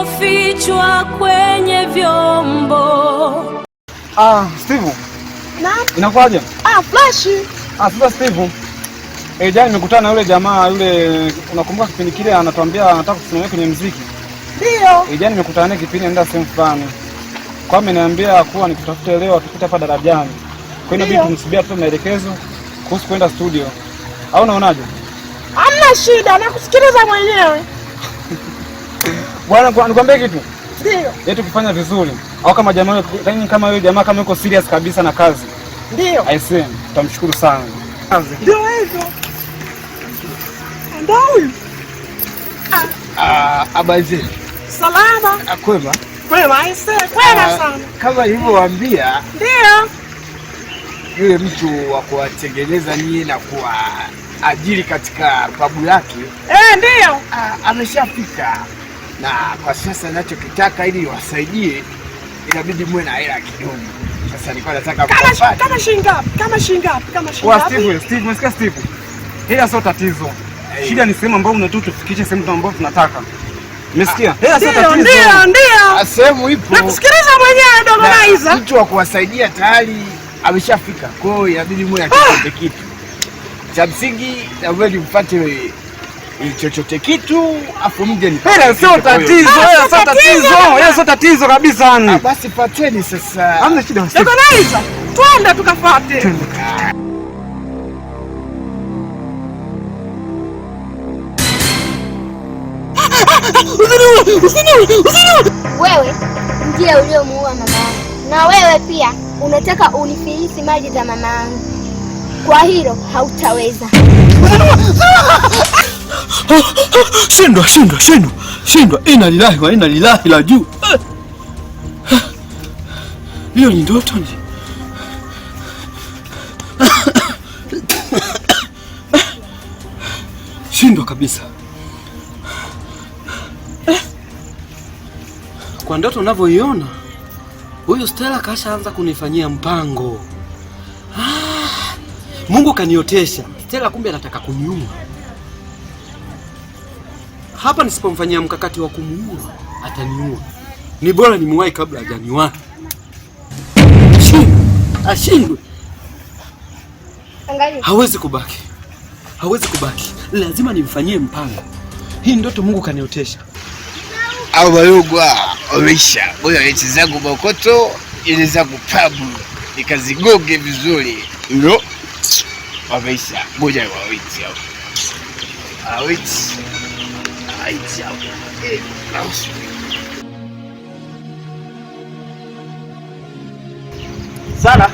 iliyofichwa kwenye vyombo. Steve. Naam. Inakuaje? Flash. Sasa Steve. Jana nimekutana na yule jamaa yule, unakumbuka kipindi kile anatuambia anataka kusimamia kwenye muziki? Ndio. Jana nimekutana naye kipindi nenda sehemu fulani. Kwa ameniambia kuwa nikutafute leo tukipita hapa darajani. Kwa hiyo inabidi tumsubiri atupe maelekezo kuhusu kwenda studio. Au unaonaje? Hamna shida, nakusikiliza mwenyewe. Bwana, nikwambie kitu. Ndio. Yetu kufanya vizuri. Au kama jamaa kama yule jamaa kama yuko serious kabisa na kazi. Ndio. Aisee, tutamshukuru sana. Ndio hivyo. Ndio huyu. Abaze. Salama. Kwema. Kwema, aisee, kwema sana. Kama nilivyowaambia, Ndio. Yule mtu wa kuwatengeneza nyinyi na kuwaajiri katika klabu yake Ndio. Ameshafika. Na kwa sasa ninachokitaka ili wasaidie inabidi muwe na hela kidogo. Sasa nilikuwa nataka kama shilingi ngapi? Kwa Steve, umesikia Steve? Hela sio tatizo. Shida ni sehemu ambayo unataka tufikishe sehemu ambayo tunataka. Umesikia? Hela sio tatizo. Ndio. Sehemu ipo. Nakusikiliza mwenyewe dogo Naiza. Mtu wa kuwasaidia tayari ameshafika. Kwa hiyo inabidi muwe na kitu. Cha msingi inabidi mpate chochote kitu afu mje ni. Hela sio tatizo, hela sio tatizo kabisa. Basi pateni sasa. Hamna shida. Dogo Naiza, twende tukafuate. Usiniue! Wewe ndiye uliomuua mama yangu, na wewe pia unataka unifilisi mali za mama yangu. Kwa hilo hautaweza. Shindwa. Inna lillahi wa inna ilaihi rajiun. Hiyo ni ndoto ni. Shindwa kabisa. Kwa ndoto unavyoiona, huyu Stella kashaanza kunifanyia mpango. Mungu kaniotesha. Stella kumbe anataka kuniua. Hapa nisipomfanyia mkakati wa kumuua, ataniua. Ni bora nimuwahi kabla hajaniua. Ashindwe. Angalia. Hawezi kubaki. Lazima nimfanyie mpango. Hii ndoto Mungu kaniotesha. Au bayugwa orisha. Boya leti zangu bokoto, ile zangu pabu. Nikazigoge vizuri. Ndio. Wameisha. Ngoja wawiti hao. Awiti hao. Sara.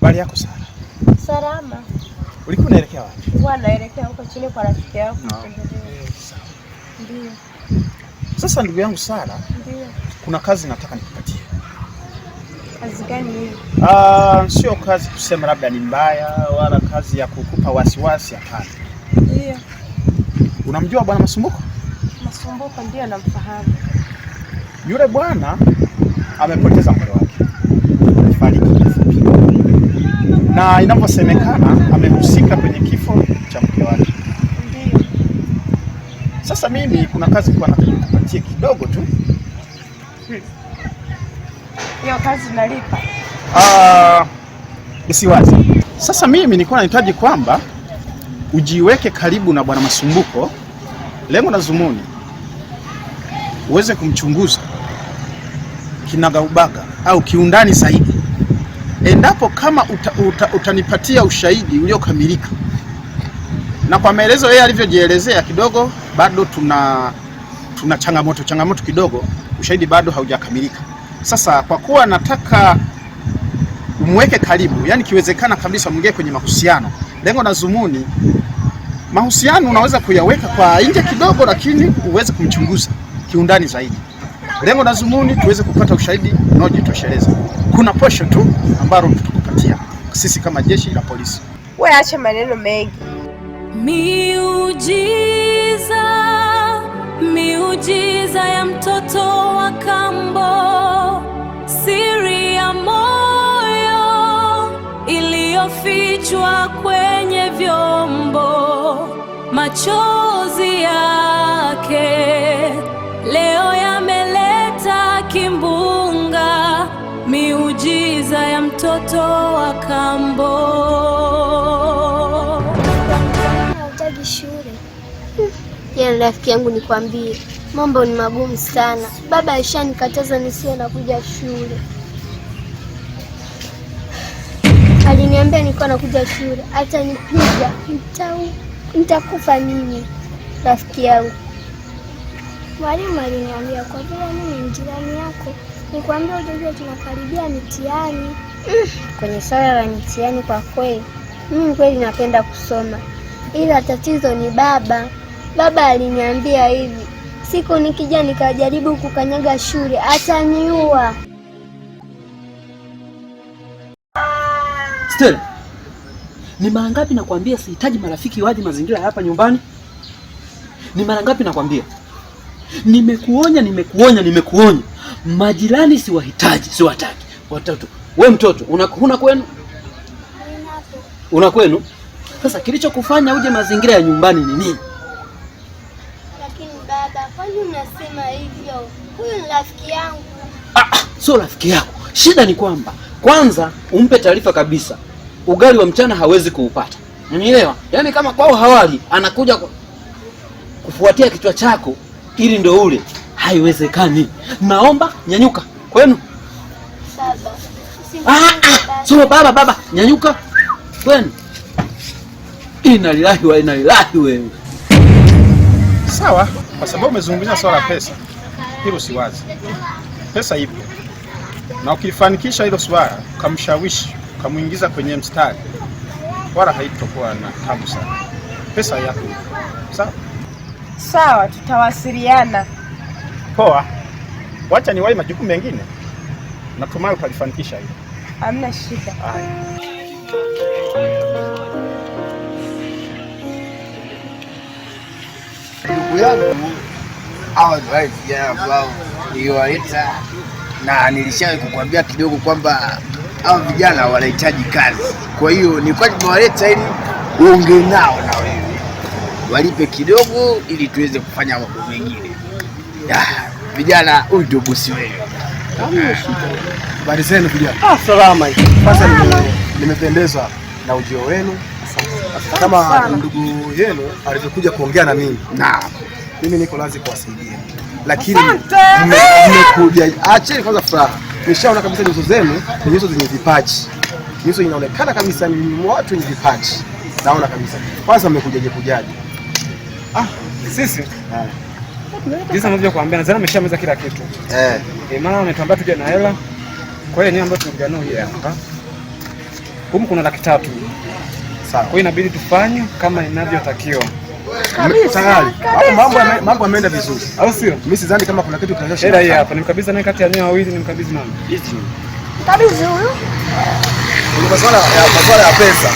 Bali yako Sara. Salama. Ulikuwa unaelekea wapi? Naelekea huko chini kwa rafiki yako. Sawa. Ndio. Sasa ndugu yangu Sara, Ndio. kuna kazi nataka nikupatie. Kazi gani hiyo? Sio kazi kusema labda ni mbaya wala kazi ya kukupa wasiwasi, hapana. Ndio. Unamjua bwana Masumbuko? Masumbuko ndio namfahamu. Yule bwana amepoteza mke wake. Amefariki. Na inaposemekana amehusika kwenye kifo cha mke wake. Ndio. Sasa mimi kuna kazi kwa nikupatie kidogo tu. Hiyo kazi nalipa? Isiwazi. Sasa mimi nilikuwa nahitaji kwamba ujiweke karibu na bwana Masumbuko, lengo na zumuni uweze kumchunguza kinagaubaga au kiundani zaidi. Endapo kama utanipatia ushahidi uliokamilika, na kwa maelezo yeye alivyojielezea kidogo bado tuna changamoto kidogo, ushahidi bado haujakamilika. Sasa kwa kuwa nataka umweke karibu, yani kiwezekana kabisa mwingie kwenye mahusiano. Lengo na zumuni, mahusiano unaweza kuyaweka kwa nje kidogo, lakini uweze kumchunguza kiundani zaidi. Lengo na zumuni tuweze kupata ushahidi unaojitosheleza. Kuna posho tu ambalo tutakupatia sisi kama jeshi la polisi. Wewe acha maneno mengi. Miujiza ya mtoto wa kambo, siri ya moyo iliyofichwa kwenye vyombo. machozi yake leo yameleta kimbunga, miujiza ya mtoto wa kambo. Nataka shule. Ya rafiki yangu, nikwambie mambo ni magumu sana. Baba alishanikataza nisiwe nakuja shule. Aliniambia nilikuwa nakuja shule hata nipiga nitakufa mimi. Rafiki yangu, mwalimu aliniambia kwa vile mimi ni jirani yako, nikwambia ujue tunakaribia mitihani. Kwenye swala la mitihani, kwa kweli mimi kweli napenda kusoma, ila tatizo ni baba. Baba aliniambia hivi, siku nikija nikajaribu kukanyaga shule ataniua. Stella, ni mara ngapi nakwambia sihitaji marafiki waje mazingira hapa nyumbani? Ni mara ngapi nakwambia? Nimekuonya. Majirani siwahitaji, siwataki. Watoto, we mtoto, huna kwenu? Una kwenu? Sasa kilichokufanya uje mazingira ya nyumbani ni nini? Lakini baba, kwani unasema hivyo? Huyu ni rafiki yangu. Sio rafiki yako. Shida ni kwamba kwanza umpe taarifa kabisa, ugali wa mchana hawezi kuupata. Unielewa? Yaani kama kwao hawali, anakuja kufuatia kichwa chako ili ndio ule. Haiwezekani. Naomba nyanyuka kwenu. Baba, Baba, nyanyuka kwenu. Inalilahi wa inalilahi wewe. Sawa, kwa sababu umezungumzia swala la pesa, hilo si wazi. Pesa ipo, na ukifanikisha hilo swala, ukamshawishi, ukamuingiza kwenye mstari, wala haitokuwa na tabu sana. Pesa yako. Sawa? Sawa, tutawasiliana. Poa. Wacha niwahi majukumu mengine. Natumai utalifanikisha hilo. Hamna shida. Ndugu yangu hawa ndio vijana ambao niliwaita, na nilishawahi kukwambia kidogo kwamba hawa vijana wanahitaji kazi. Kwa hiyo nilikuwa nimewaleta ili uongee nao na wewe, walipe kidogo ili tuweze kufanya mambo mengine. Vijana, huyu ndio bosi wewe. Habari zenu vijana? Salama. Kwanza nimependezwa na ujio wenu. Kama ndugu yenu alivyokuja kuongea na mimi. Mimi niko lazi kuwasaidia. Lakini mmekuja, acheni kwanza furaha. Nimeshaona kabisa nyuso zenu ni nyuso zenye vipaji. Nyuso inaonekana kabisa ni watu wenye vipaji. Naona kabisa. Kwanza mmekujaje? Sisi jinsi ambavyo kuambia nadhani ameshamaliza kila kitu. Maana ametuambia tuje na hela. Kwa hiyo yenyewe ambayo tunakuja nao hii hapa. Humu kuna 300,000. Sawa. Kwa hiyo inabidi tufanye kama inavyotakiwa. Tayari. Mambo yameenda vizuri. Au sio? Mimi sidhani kama kuna kitu tunaweza. Hela hii hapa nimkabidhi naye kati ya nyewe wawili, nimkabidhi mama. Kabisa huyu. Ni masuala ya pesa.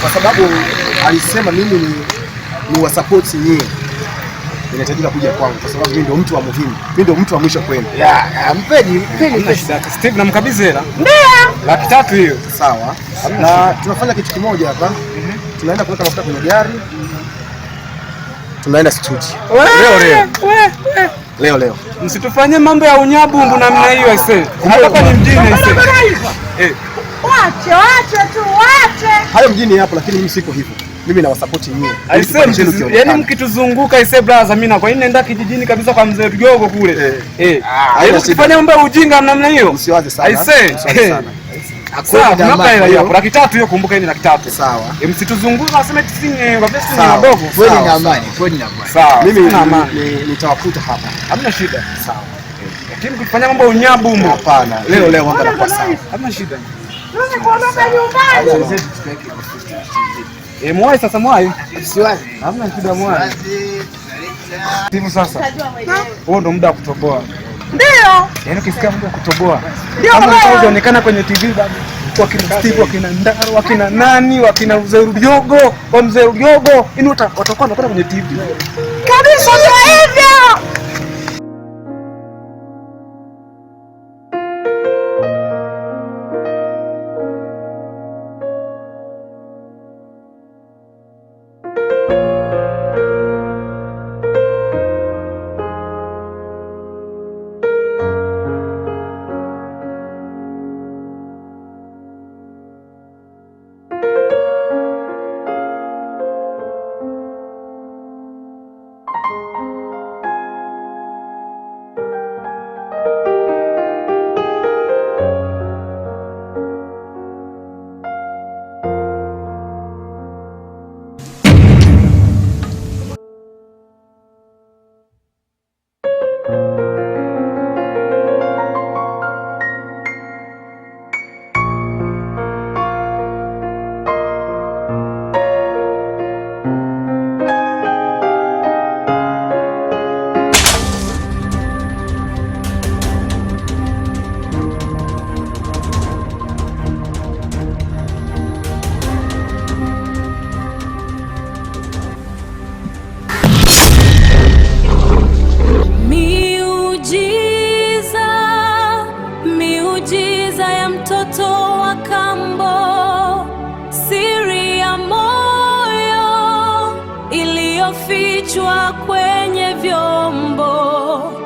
Kwa sababu alisema mimi ni wa support nyinyi. Inahitajika kuja kwangu kwa sababu mimi ndio mtu wa muhimu. Mimi ndio mtu wa mwisho kwenu. Mpeni pesa. Steve namkabidhi hela. Ndio. 300,000 hiyo. Sawa. Na tunafanya kitu kimoja hapa. Tunaenda kuweka mafuta kwenye gari. Tunaenda studio. Leo. Msitufanyie mambo ya unyabungu namna hiyo aisee. Hapa ni mjini aisee. Wache tu. Hayo mjini hapo, lakini mimi siko hivyo. Mimi na wasupport nyinyi. Yaani mkituzunguka aisee brother, mimi na kwa nini naenda kijijini kabisa kwa mzee Rujogo kule. Msifanye mambo ya ujinga namna hiyo. Msiwaze sana. Aisee. Sawa, tunapa hela hiyo. 300,000 hiyo, kumbuka hii ni 300,000. Sawa. Msituzunguka waseme tisini kwa pesa ni madogo. Kweli na amani. Sawa. Mimi nitawakuta hapa. Hamna shida. Sawa. Lakini ukifanya mambo unyabu mmo. Hapana. Leo mambo yanakuwa sawa. Hamna shida. Mimi kuondoka nyumbani. Mwai sasa mwai. Siwazi. Hamna shida mwai. Timu sasa. Huo ndo muda wa kutoboa. Ndio. Yaani ukisikia muda wa kutoboa. Ndio. Kama utaonekana kwenye TV bado. Wakina Steve, wakina Ndaro, wakina nani, wakina mzee Rujogo, kwa mzee Rujogo, ini watakuwa wanakwenda kwenye TV. Kabisa hivyo. yamefichwa kwenye vyombo